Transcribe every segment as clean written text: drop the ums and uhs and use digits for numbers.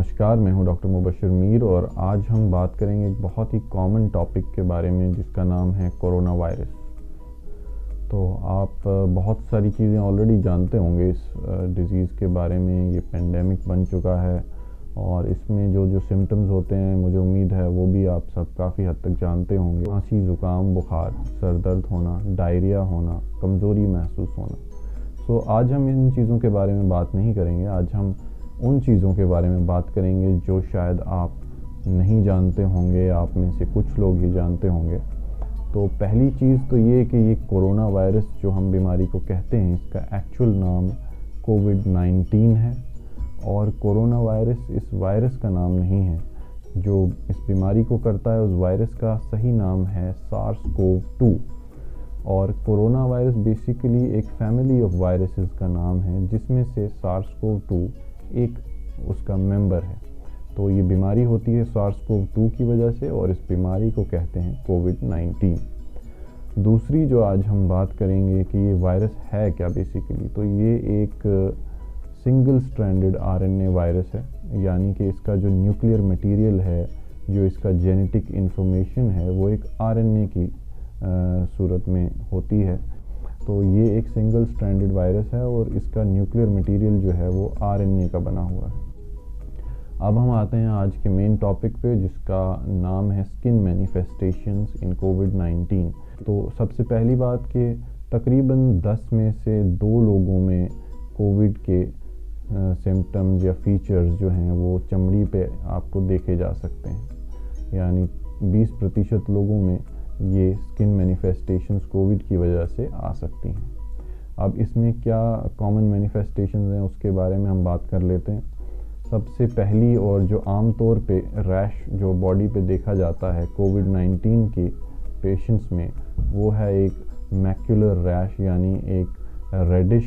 नमस्कार, मैं हूं डॉक्टर मुबशिर मीर और आज हम बात करेंगे एक बहुत ही कॉमन टॉपिक के बारे में जिसका नाम है कोरोना वायरस। तो आप बहुत सारी चीज़ें ऑलरेडी जानते होंगे इस डिज़ीज़ के बारे में। ये पेंडेमिक बन चुका है और इसमें जो जो सिम्टम्स होते हैं मुझे उम्मीद है वो भी आप सब काफ़ी हद तक जानते होंगे। खांसी, ज़ुकाम, बुखार, सर दर्द होना, डायरिया होना, कमज़ोरी महसूस होना। तो आज हम इन चीज़ों के बारे में बात नहीं करेंगे। आज हम उन चीज़ों के बारे में बात करेंगे जो शायद आप नहीं जानते होंगे, आप में से कुछ लोग ही जानते होंगे। तो पहली चीज़ तो ये कि ये कोरोना वायरस जो हम बीमारी को कहते हैं, इसका एक्चुअल नाम कोविड-19 है और कोरोना वायरस इस वायरस का नाम नहीं है। जो इस बीमारी को करता है उस वायरस का सही नाम है SARS-CoV-2 और कोरोना वायरस बेसिकली एक फैमिली ऑफ वायरसेस का नाम है जिसमें से SARS-CoV-2 एक उसका मेंबर है। तो ये बीमारी होती है SARS-CoV-2 की वजह से और इस बीमारी को कहते हैं कोविड-19। दूसरी जो आज हम बात करेंगे कि ये वायरस है क्या बेसिकली, तो ये एक सिंगल स्ट्रैंडेड RNA वायरस है, यानी कि इसका जो न्यूक्लियर मटेरियल है, जो इसका जेनेटिक इन्फॉर्मेशन है वो एक RNA की सूरत में होती है। तो ये एक सिंगल स्ट्रैंडेड वायरस है और इसका न्यूक्लियर मटेरियल जो है वो RNA का बना हुआ है। अब हम आते हैं आज के मेन टॉपिक पे जिसका नाम है स्किन मैनिफेस्टेशंस इन कोविड-19। तो सबसे पहली बात कि तकरीबन 10 में से 2 लोगों में कोविड के सिम्टम्स या फीचर्स जो हैं वो चमड़ी पे आपको देखे जा सकते हैं, यानी 20% लोगों में ये स्किन मैनिफेस्टेशंस कोविड की वजह से आ सकती हैं। अब इसमें क्या कॉमन मैनिफेस्टेशंस हैं उसके बारे में हम बात कर लेते हैं। सबसे पहली और जो आम तौर पे रैश जो बॉडी पे देखा जाता है कोविड-19 के पेशेंट्स में, वो है एक मैक्युलर रैश, यानी एक रेडिश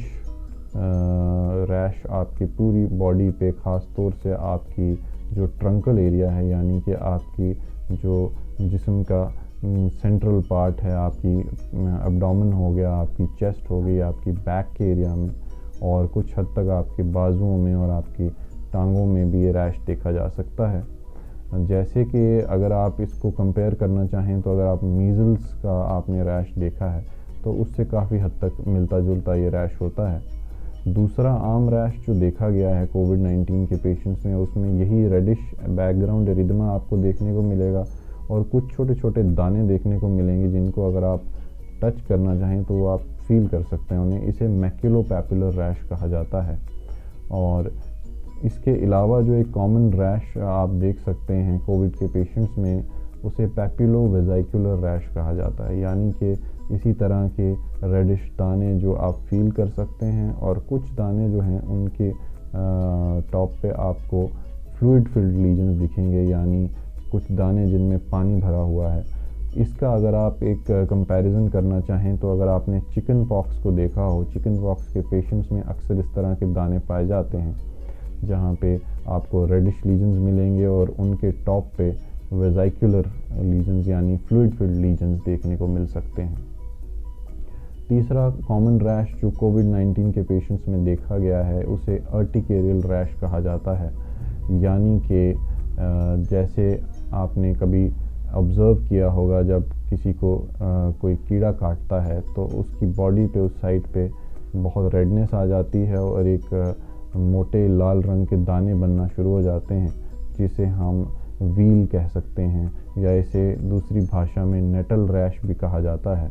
रैश आपकी पूरी बॉडी पे, ख़ास तौर से आपकी जो ट्रंकल एरिया है, यानी कि आपकी जो जिस्म का सेंट्रल पार्ट है, आपकी एब्डोमेन हो गया, आपकी चेस्ट हो गई, आपकी बैक के एरिया में और कुछ हद तक आपके बाजुओं में और आपकी टांगों में भी ये रैश देखा जा सकता है। जैसे कि अगर आप इसको कंपेयर करना चाहें तो अगर आप मीज़ल्स का आपने रैश देखा है तो उससे काफ़ी हद तक मिलता जुलता ये रैश होता है। दूसरा आम रैश जो देखा गया है कोविड-19 के पेशेंट्स में, उसमें यही रेडिश बैकग्राउंड एरिथमा आपको देखने को मिलेगा और कुछ छोटे छोटे दाने देखने को मिलेंगे जिनको अगर आप टच करना चाहें तो वो आप फील कर सकते हैं उन्हें। इसे मैक्युलोपैपुलर रैश कहा जाता है। और इसके अलावा जो एक कॉमन रैश आप देख सकते हैं कोविड के पेशेंट्स में, उसे पैपिलोवेसिकुलर रैश कहा जाता है, यानी कि इसी तरह के रेडिश दाने जो आप फील कर सकते हैं और कुछ दाने जो हैं उनके टॉप पे आपको फ्लूइड फिल्ड लीजन्स दिखेंगे, यानी कुछ दाने जिनमें पानी भरा हुआ है। इसका अगर आप एक कंपैरिजन करना चाहें तो अगर आपने चिकन पॉक्स को देखा हो, चिकन पॉक्स के पेशेंट्स में अक्सर इस तरह के दाने पाए जाते हैं जहाँ पे आपको रेडिश लीजन्स मिलेंगे और उनके टॉप पे वेसिकुलर लीजन्स यानी फ्लूइड फिल्ड लीजन्स देखने को मिल सकते हैं। तीसरा कॉमन रैश जो कोविड-19 के पेशेंट्स में देखा गया है उसे अर्टिकेरियल रैश कहा जाता है, यानी कि जैसे आपने कभी ऑब्ज़र्व किया होगा जब किसी को कोई कीड़ा काटता है तो उसकी बॉडी पे उस साइड पे बहुत रेडनेस आ जाती है और एक मोटे लाल रंग के दाने बनना शुरू हो जाते हैं जिसे हम व्हील कह सकते हैं या इसे दूसरी भाषा में नेटल रैश भी कहा जाता है।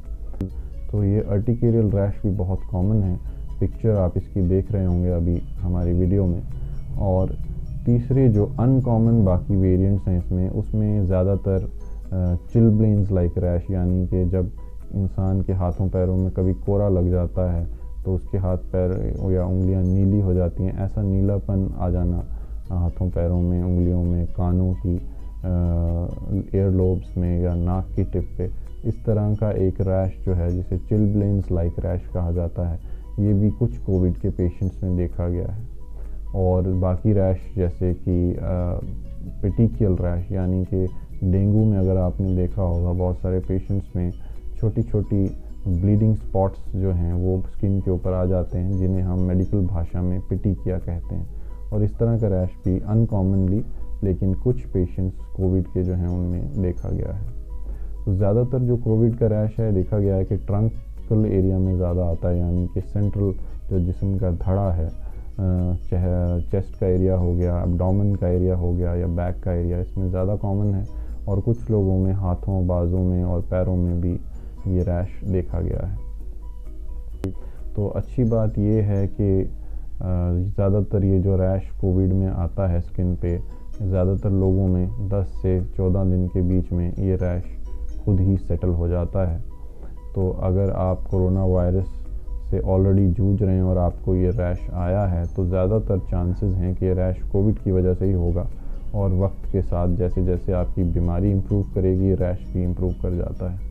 तो ये अर्टिकेरियल रैश भी बहुत कॉमन है। पिक्चर आप इसकी देख रहे होंगे अभी हमारी वीडियो में। और तीसरे जो अनकॉमन बाकी वेरिएंट्स हैं इसमें, उसमें ज़्यादातर चिलब्लेन्स लाइक रैश, यानी कि जब इंसान के हाथों पैरों में कभी कोरा लग जाता है तो उसके हाथ पैर या उंगलियां नीली हो जाती हैं, ऐसा नीलापन आ जाना हाथों पैरों में, उंगलियों में, कानों की एयर लोब्स में या नाक की टिप पे, इस तरह का एक रैश जो है जिसे चिलब्लेन्स लाइक रैश कहा जाता है, ये भी कुछ कोविड के पेशेंट्स में देखा गया है। और बाकी रैश जैसे कि पेटिकियल रैश, यानी कि डेंगू में अगर आपने देखा होगा बहुत सारे पेशेंट्स में छोटी छोटी ब्लीडिंग स्पॉट्स जो हैं वो स्किन के ऊपर आ जाते हैं, जिन्हें हम मेडिकल भाषा में पेटिकिया कहते हैं। और इस तरह का रैश भी अनकॉमनली लेकिन कुछ पेशेंट्स कोविड के जो हैं उनमें देखा गया है। तो ज़्यादातर जो कोविड का रैश है देखा गया है कि ट्रंकल एरिया में ज़्यादा आता है, यानी कि सेंट्रल जो जिस्म का धड़ा है, चाहे चेस्ट का एरिया हो गया, एब्डोमेन का एरिया हो गया या बैक का एरिया, इसमें ज़्यादा कॉमन है। और कुछ लोगों में हाथों, बाजों में और पैरों में भी ये रैश देखा गया है। तो अच्छी बात ये है कि ज़्यादातर ये जो रैश कोविड में आता है स्किन पे, ज़्यादातर लोगों में 10 से 14 दिन के बीच में ये रैश खुद ही सेटल हो जाता है। तो अगर आप कोरोना वायरस से ऑलरेडी जूझ रहे हैं और आपको ये रैश आया है तो ज़्यादातर चांसेस हैं कि ये रैश कोविड की वजह से ही होगा, और वक्त के साथ जैसे जैसे आपकी बीमारी इम्प्रूव करेगी रैश भी इम्प्रूव कर जाता है।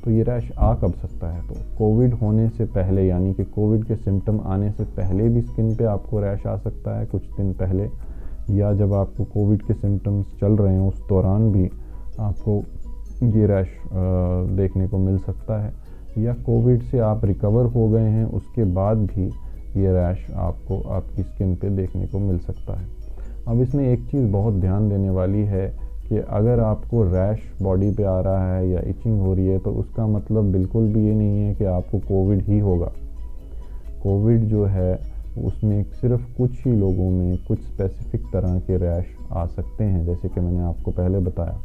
तो ये रैश आ कब सकता है? तो कोविड होने से पहले, यानी कि कोविड के सिम्टम आने से पहले भी स्किन पे आपको रैश आ सकता है कुछ दिन पहले, या जब आपको कोविड के सिम्टम्स चल रहे हैं उस दौरान भी आपको ये रैश देखने को मिल सकता है, या कोविड से आप रिकवर हो गए हैं उसके बाद भी ये रैश आपको आपकी स्किन पे देखने को मिल सकता है। अब इसमें एक चीज़ बहुत ध्यान देने वाली है कि अगर आपको रैश बॉडी पे आ रहा है या इचिंग हो रही है तो उसका मतलब बिल्कुल भी ये नहीं है कि आपको कोविड ही होगा। कोविड जो है उसमें सिर्फ कुछ ही लोगों में कुछ स्पेसिफिक तरह के रैश आ सकते हैं, जैसे कि मैंने आपको पहले बताया।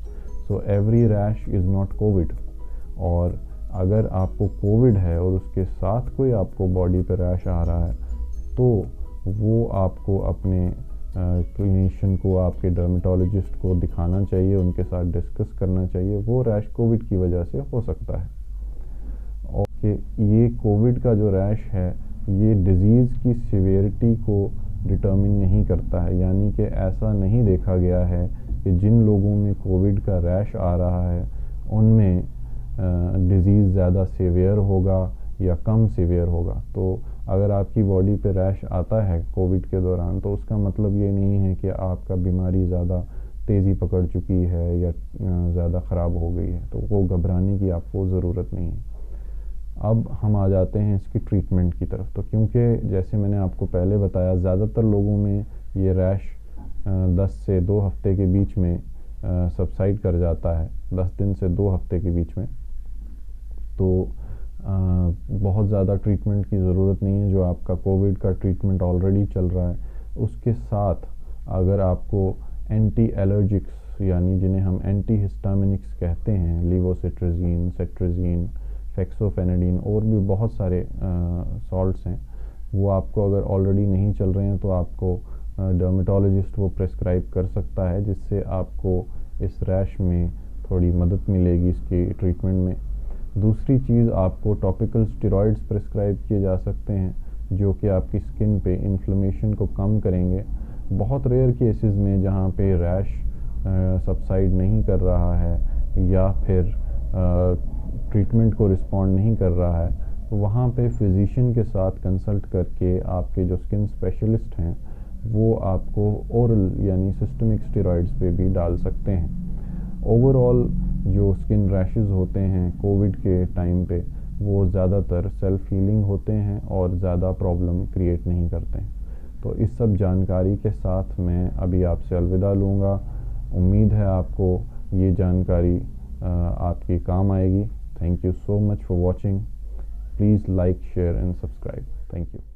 So every rash is not Covid. और अगर आपको कोविड है और उसके साथ कोई आपको बॉडी पे रैश आ रहा है तो वो आपको अपने क्लिनिशियन को, आपके डर्मेटोलॉजिस्ट को दिखाना चाहिए, उनके साथ डिस्कस करना चाहिए। वो रैश कोविड की वजह से हो सकता है। और कि ये कोविड का जो रैश है ये डिज़ीज़ की सिवियरिटी को डिटर्मिन नहीं करता है, यानी कि ऐसा नहीं देखा गया है कि जिन लोगों में कोविड का रैश आ रहा है उनमें डिज़ीज़ ज़्यादा सीवियर होगा या कम सीवियर होगा। तो अगर आपकी बॉडी पे रैश आता है कोविड के दौरान तो उसका मतलब ये नहीं है कि आपका बीमारी ज़्यादा तेज़ी पकड़ चुकी है या ज़्यादा ख़राब हो गई है, तो वो घबराने की आपको ज़रूरत नहीं है। अब हम आ जाते हैं इसकी ट्रीटमेंट की तरफ। तो क्योंकि जैसे मैंने आपको पहले बताया ज़्यादातर लोगों में ये रैश 10 से 2 हफ्ते के बीच में सबसाइड कर जाता है, 10 दिन से 2 हफ्ते के बीच में। तो बहुत ज़्यादा ट्रीटमेंट की ज़रूरत नहीं है। जो आपका कोविड का ट्रीटमेंट ऑलरेडी चल रहा है उसके साथ अगर आपको एंटी एलर्जिक्स, यानी जिन्हें हम एंटी हिस्टामिनिक्स कहते हैं, लीवोसिट्राजीन, सेट्राजीन, फेक्सोफेनाडिन और भी बहुत सारे सॉल्ट्स हैं, वो आपको अगर ऑलरेडी नहीं चल रहे हैं तो आपको डर्मेटोलॉजिस्ट वो प्रेस्क्राइब कर सकता है, जिससे आपको इस रैश में थोड़ी मदद मिलेगी इसकी ट्रीटमेंट में। दूसरी चीज़, आपको टॉपिकल स्टेरॉइड्स प्रेस्क्राइब किए जा सकते हैं जो कि आपकी स्किन पे इन्फ्लेमेशन को कम करेंगे। बहुत रेयर केसेस में जहाँ पे रैश सबसाइड नहीं कर रहा है या फिर ट्रीटमेंट को रिस्पॉन्ड नहीं कर रहा है, तो वहाँ पे फिजिशियन के साथ कंसल्ट करके आपके जो स्किन स्पेशलिस्ट हैं वो आपको ओरल यानी सिस्टमिक स्टेरॉइड्स पे भी डाल सकते हैं। ओवरऑल जो स्किन रैशेस होते हैं कोविड के टाइम पे वो ज़्यादातर सेल्फ हीलिंग होते हैं और ज़्यादा प्रॉब्लम क्रिएट नहीं करते हैं। तो इस सब जानकारी के साथ मैं अभी आपसे अलविदा लूँगा। उम्मीद है आपको ये जानकारी आपके काम आएगी। Thank you so much for watching. Please like, share and subscribe. Thank you.